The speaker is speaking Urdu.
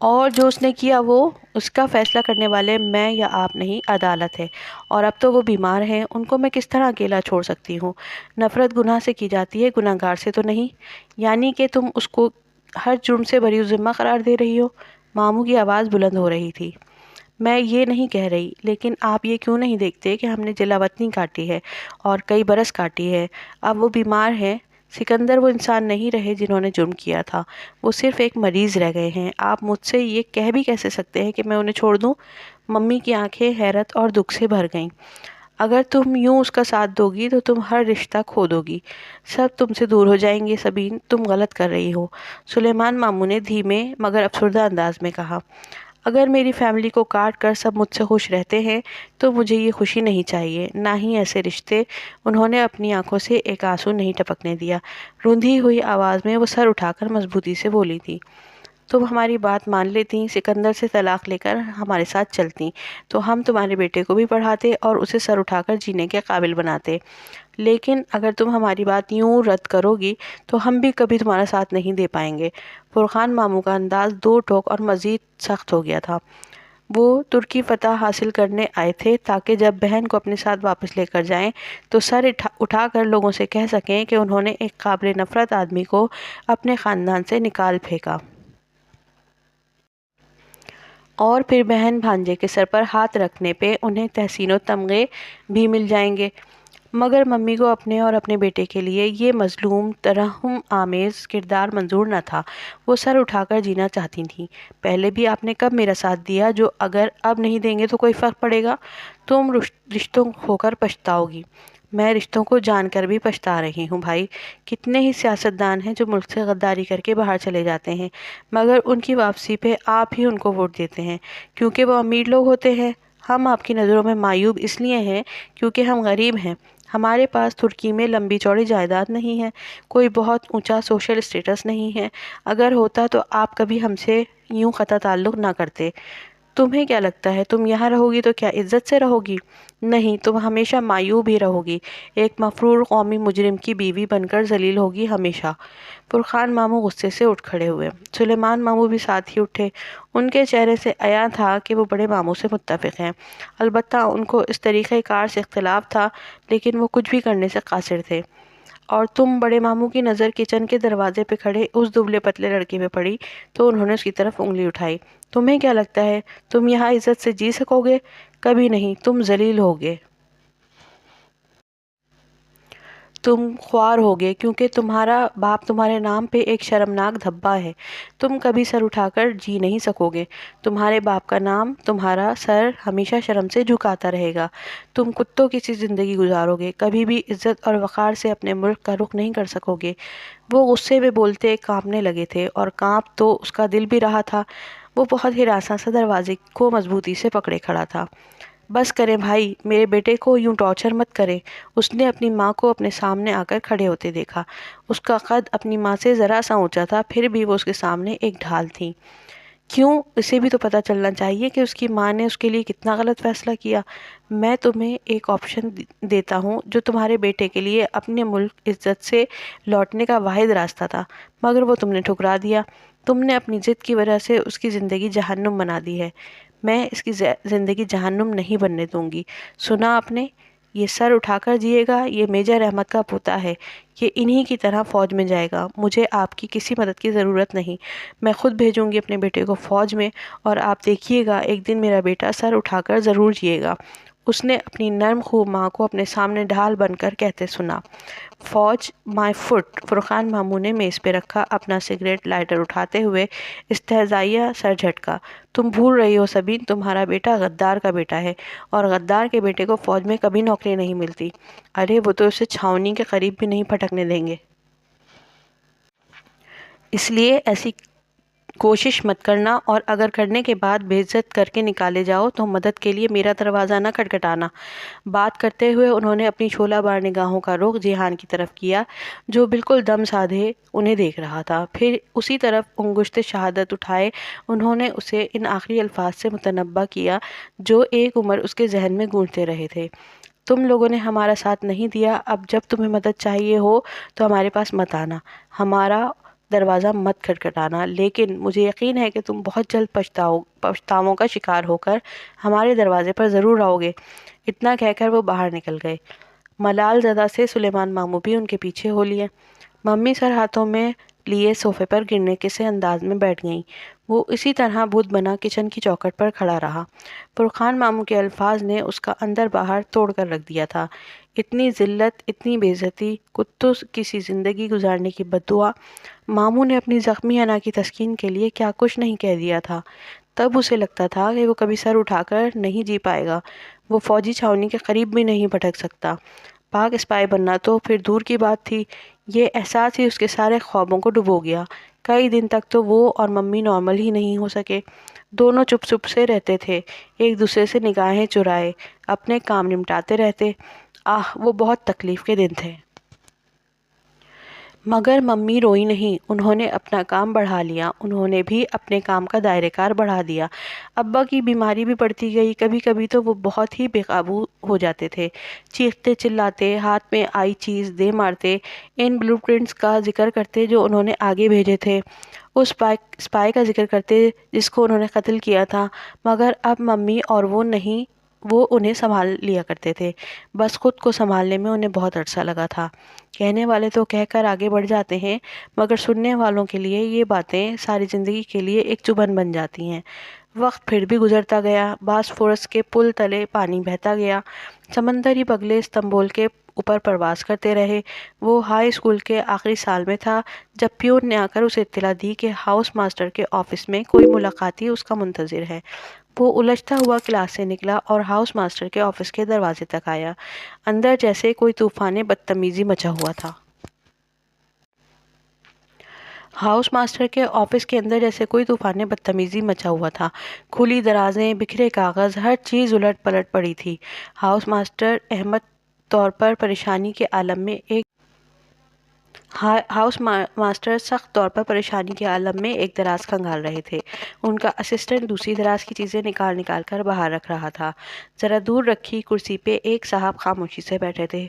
اور جو اس نے کیا وہ اس کا فیصلہ کرنے والے میں یا آپ نہیں، عدالت ہے۔ اور اب تو وہ بیمار ہیں، ان کو میں کس طرح اکیلا چھوڑ سکتی ہوں؟ نفرت گناہ سے کی جاتی ہے، گناہ گار سے تو نہیں۔ یعنی کہ تم اس کو ہر جرم سے بری ذمہ قرار دے رہی ہو؟ ماموں کی آواز بلند ہو رہی تھی۔ میں یہ نہیں کہہ رہی، لیکن آپ یہ کیوں نہیں دیکھتے کہ ہم نے جلاوطنی کاٹی ہے اور کئی برس کاٹی ہے۔ اب وہ بیمار ہیں۔ سکندر وہ انسان نہیں رہے جنہوں نے جرم کیا تھا، وہ صرف ایک مریض رہ گئے ہیں۔ آپ مجھ سے یہ کہہ بھی کیسے سکتے ہیں کہ میں انہیں چھوڑ دوں؟ ممی کی آنکھیں حیرت اور دکھ سے بھر گئیں۔ اگر تم یوں اس کا ساتھ دو گی تو تم ہر رشتہ کھو دو گی، سب تم سے دور ہو جائیں گے۔ سبین، تم غلط کر رہی ہو، سلیمان ماموں نے دھیمے مگر افسردہ انداز میں کہا۔ اگر میری فیملی کو کاٹ کر سب مجھ سے خوش رہتے ہیں تو مجھے یہ خوشی نہیں چاہیے، نہ ہی ایسے رشتے۔ انہوں نے اپنی آنکھوں سے ایک آنسو نہیں ٹپکنے دیا۔ روندھی ہوئی آواز میں وہ سر اٹھا کر مضبوطی سے بولی تھی، تم ہماری بات مان لیتی، سکندر سے طلاق لے کر ہمارے ساتھ چلتی تو ہم تمہارے بیٹے کو بھی پڑھاتے اور اسے سر اٹھا کر جینے کے قابل بناتے۔ لیکن اگر تم ہماری بات یوں رد کرو گی تو ہم بھی کبھی تمہارا ساتھ نہیں دے پائیں گے۔ فرقان ماموں کا انداز دو ٹوک اور مزید سخت ہو گیا تھا۔ وہ ترکی فتح حاصل کرنے آئے تھے تاکہ جب بہن کو اپنے ساتھ واپس لے کر جائیں تو سر اٹھا کر لوگوں سے کہہ سکیں کہ انہوں نے ایک قابل نفرت آدمی کو اپنے خاندان سے نکال پھینکا۔ اور پھر بہن بھانجے کے سر پر ہاتھ رکھنے پہ انہیں تحسین و تمغے بھی مل جائیں گے۔ مگر ممی کو اپنے اور اپنے بیٹے کے لیے یہ مظلوم ترحم آمیز کردار منظور نہ تھا۔ وہ سر اٹھا کر جینا چاہتی تھیں۔ پہلے بھی آپ نے کب میرا ساتھ دیا جو اگر اب نہیں دیں گے تو کوئی فرق پڑے گا؟ تم رشتوں کھو کر پچھتاؤ گی۔ میں رشتوں کو جان کر بھی پچھتا رہی ہوں بھائی۔ کتنے ہی سیاستدان ہیں جو ملک سے غداری کر کے باہر چلے جاتے ہیں، مگر ان کی واپسی پہ آپ ہی ان کو ووٹ دیتے ہیں کیونکہ وہ امیر لوگ ہوتے ہیں۔ ہم آپ کی نظروں میں معیوب اس لیے ہیں کیونکہ ہم غریب ہیں۔ ہمارے پاس ترکی میں لمبی چوڑی جائیداد نہیں ہے، کوئی بہت اونچا سوشل اسٹیٹس نہیں ہے۔ اگر ہوتا تو آپ کبھی ہم سے یوں قطع تعلق نہ کرتے۔ تمہیں کیا لگتا ہے تم یہاں رہو گی تو کیا عزت سے رہو گی؟ نہیں، تم ہمیشہ معیوب ہی رہو گی، ایک مفرور قومی مجرم کی بیوی بن کر ذلیل ہوگی ہمیشہ۔ فرقان ماموں غصے سے اٹھ کھڑے ہوئے۔ سلیمان ماموں بھی ساتھ ہی اٹھے۔ ان کے چہرے سے عیاں تھا کہ وہ بڑے ماموں سے متفق ہیں۔ البتہ ان کو اس طریقہ کار سے اختلاف تھا، لیکن وہ کچھ بھی کرنے سے قاصر تھے۔ اور تم بڑے ماموں کی نظر کچن کے دروازے پہ کھڑے اس دبلے پتلے لڑکے پہ پڑی تو انہوں نے اس کی طرف انگلی اٹھائی۔ تمہیں کیا لگتا ہے تم یہاں عزت سے جی سکو گے؟ کبھی نہیں، تم ذلیل ہوگے، تم خوار ہوگے، کیونکہ تمہارا باپ تمہارے نام پہ ایک شرمناک دھبا ہے۔ تم کبھی سر اٹھا کر جی نہیں سکو گے۔ تمہارے باپ کا نام، تمہارا سر ہمیشہ شرم سے جھکاتا رہے گا۔ تم کتوں کی سی زندگی گزارو گے، کبھی بھی عزت اور وقار سے اپنے ملک کا رخ نہیں کر سکو گے۔ وہ غصے میں بولتے کانپنے لگے تھے، اور کانپ تو اس کا دل بھی رہا تھا۔ وہ بہت ہراساں سے دروازے کو مضبوطی سے پکڑے کھڑا تھا۔ بس کریں بھائی، میرے بیٹے کو یوں ٹارچر مت کریں۔ اس نے اپنی ماں کو اپنے سامنے آ کر کھڑے ہوتے دیکھا۔ اس کا قد اپنی ماں سے ذرا سا اونچا تھا، پھر بھی وہ اس کے سامنے ایک ڈھال تھی۔ کیوں؟ اسے بھی تو پتہ چلنا چاہیے کہ اس کی ماں نے اس کے لیے کتنا غلط فیصلہ کیا۔ میں تمہیں ایک آپشن دیتا ہوں جو تمہارے بیٹے کے لیے اپنے ملک عزت سے لوٹنے کا واحد راستہ تھا، مگر وہ تم نے ٹھکرا دیا۔ تم نے اپنی ضد کی وجہ سے اس کی زندگی جہنم بنا دی ہے۔ میں اس کی زندگی جہنم نہیں بننے دوں گی۔ سنا آپ نے؟ یہ سر اٹھا کر جیے گا، یہ میجر احمد کا پوتا ہے، یہ انہی کی طرح فوج میں جائے گا۔ مجھے آپ کی کسی مدد کی ضرورت نہیں، میں خود بھیجوں گی اپنے بیٹے کو فوج میں، اور آپ دیکھیے گا ایک دن میرا بیٹا سر اٹھا کر ضرور جیے گا۔ اس نے اپنی نرم خوب ماں کو اپنے سامنے ڈھال بن کر کہتے سنا۔ فوج، مائی فٹ! فرقان ماموں نے میز پہ رکھا اپنا سگریٹ لائٹر اٹھاتے ہوئے استہزائیہ سر جھٹکا۔ تم بھول رہی ہو سبین، تمہارا بیٹا غدار کا بیٹا ہے، اور غدار کے بیٹے کو فوج میں کبھی نوکری نہیں ملتی۔ ارے وہ تو اسے چھاؤنی کے قریب بھی نہیں پھٹکنے دیں گے۔ اس لیے ایسی کوشش مت کرنا، اور اگر کرنے کے بعد بے عزت کر کے نکالے جاؤ تو مدد کے لیے میرا دروازہ نہ کھٹکھٹانا۔ بات کرتے ہوئے انہوں نے اپنی شعلہ بار نگاہوں کا رخ جیہان کی طرف کیا جو بالکل دم سادھے انہیں دیکھ رہا تھا۔ پھر اسی طرف انگشت شہادت اٹھائے انہوں نے اسے ان آخری الفاظ سے متنبہ کیا جو ایک عمر اس کے ذہن میں گونجتے رہے تھے۔ تم لوگوں نے ہمارا ساتھ نہیں دیا، اب جب تمہیں مدد چاہیے ہو تو ہمارے پاس مت آنا۔ ہمارا دروازہ مت کھٹکھٹانا، لیکن مجھے یقین ہے کہ تم بہت جلد پچھتاووں کا شکار ہو کر ہمارے دروازے پر ضرور آؤ گے۔ اتنا کہہ کر وہ باہر نکل گئے۔ ملال زدہ سے سلیمان ماموں بھی ان کے پیچھے ہو لیے۔ ممی سر ہاتھوں میں لیے صوفے پر گرنے کے سے انداز میں بیٹھ گئیں۔ وہ اسی طرح بت بنا کچن کی چوکھٹ پر کھڑا رہا۔ پرخان ماموں کے الفاظ نے اس کا اندر باہر توڑ کر رکھ دیا تھا۔ اتنی ذلت، اتنی بے عزتی، کتوں کسی زندگی گزارنے کی بددعا۔ ماموں نے اپنی زخمی انا کی تسکین کے لیے کیا کچھ نہیں کہہ دیا تھا۔ تب اسے لگتا تھا کہ وہ کبھی سر اٹھا کر نہیں جی پائے گا، وہ فوجی چھاؤنی کے قریب بھی نہیں بھٹک سکتا۔ پاک اسپائی بننا تو پھر دور کی بات تھی۔ یہ احساس ہی اس کے سارے خوابوں کو ڈبو گیا۔ کئی دن تک تو وہ اور ممی نارمل ہی نہیں ہو سکے۔ دونوں چپ چپ سے رہتے تھے، ایک دوسرے سے نگاہیں چرائے اپنے کام نمٹاتے رہتے۔ وہ بہت تکلیف کے دن تھے۔ مگر ممی روئی نہیں، انہوں نے اپنا کام بڑھا لیا، انہوں نے بھی اپنے کام کا دائرہ کار بڑھا دیا۔ ابا کی بیماری بھی بڑھتی گئی، کبھی کبھی تو وہ بہت ہی بے قابو ہو جاتے تھے، چیختے چلاتے، ہاتھ میں آئی چیز دے مارتے، ان بلو پرنٹس کا ذکر کرتے جو انہوں نے آگے بھیجے تھے، اس اسپائی کا ذکر کرتے جس کو انہوں نے قتل کیا تھا۔ مگر اب ممی اور وہ انہیں سنبھال لیا کرتے تھے، بس خود کو سنبھالنے میں انہیں بہت عرصہ لگا تھا۔ کہنے والے تو کہہ کر آگے بڑھ جاتے ہیں، مگر سننے والوں کے لیے یہ باتیں ساری زندگی کے لیے ایک چبھن بن جاتی ہیں۔ وقت پھر بھی گزرتا گیا، باسفورس کے پل تلے پانی بہتا گیا، سمندری بگلے استنبول کے اوپر پرواز کرتے رہے۔ وہ ہائی اسکول کے آخری سال میں تھا جب پیون نے آ کر اسے اطلاع دی کہ ہاؤس ماسٹر کے آفس میں کوئی ملاقاتی اس کا منتظر ہے۔ وہ الجھتا ہوا کلاس سے نکلا اور ہاؤس ماسٹر کے آفس کے دروازے تک آیا۔ اندر جیسے کوئی طوفان بدتمیزی مچا ہوا تھا۔ ہاؤس ماسٹر کے آفس کے اندر جیسے کوئی طوفان بدتمیزی مچا ہوا تھا۔ کھلی درازیں، بکھرے کاغذ، ہر چیز الٹ پلٹ پڑی تھی۔ ہاؤس ماسٹر احمد طور پر پریشانی کے عالم میں سخت طور پر پریشانی کے عالم میں ایک دراز کھنگال رہے تھے۔ ان کا اسسٹنٹ دوسری دراز کی چیزیں نکال نکال کر باہر رکھ رہا تھا۔ ذرا دور رکھی کرسی پہ ایک صاحب خاموشی سے بیٹھے تھے۔